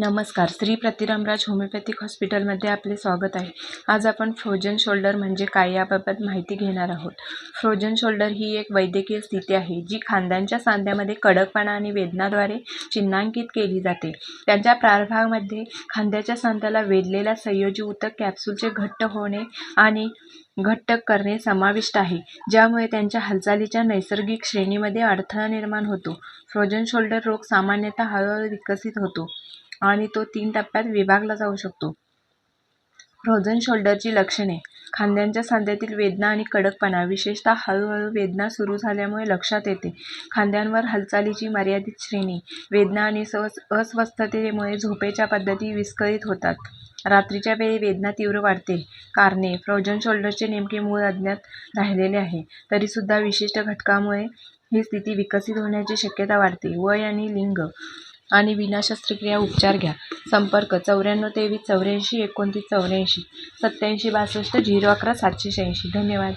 नमस्कार. श्री प्रतिरामराज होमिओपॅथिक हॉस्पिटलमध्ये आपले स्वागत आहे. आज आपण फ्रोजन शोल्डर म्हणजे काय याबाबत माहिती घेणार आहोत. फ्रोजन शोल्डर ही एक वैद्यकीय स्थिती आहे जी खांद्यांच्या सांध्यामध्ये कडकपणा आणि वेदनाद्वारे चिन्हांकित केली जाते. त्यांच्या प्रारंभामध्ये खांद्याच्या सांध्याला वेढलेल्या संयोजी ऊतक कॅप्सूलचे घट्ट होणे आणि घट्ट करणे समाविष्ट आहे, ज्यामुळे त्यांच्या हालचालीच्या नैसर्गिक श्रेणीमध्ये अडथळा निर्माण होतो. फ्रोजन शोल्डर रोग सामान्यतः हळूहळू विकसित होतो आणि तो 3 टप्प्यात विभागला जाऊ शकतो. फ्रोजन शोल्डरची लक्षणे: खांद्यांच्या सांध्यातील वेदना आणि कडकपणा, विशेषतः हळूहळू वेदना सुरू झाल्यामुळे लक्षात येते. खांद्यांवर हालचालीची मर्यादित श्रेणी, वेदना आणि अस्वस्थतेमुळे झोपेच्या पद्धती विस्कळीत होतात. रात्रीच्या वेळी वेदना तीव्र वाढते. कारणे: फ्रोजन शोल्डरचे नेमके मूळ अज्ञात राहिलेले आहे, तरीसुद्धा विशिष्ट घटकामुळे ही स्थिती विकसित होण्याची शक्यता वाढते. वय आणि लिंग आणि विना शस्त्रक्रिया उपचार घ्या. संपर्क: 94 23 84 29 84 87 62 011 786. धन्यवाद.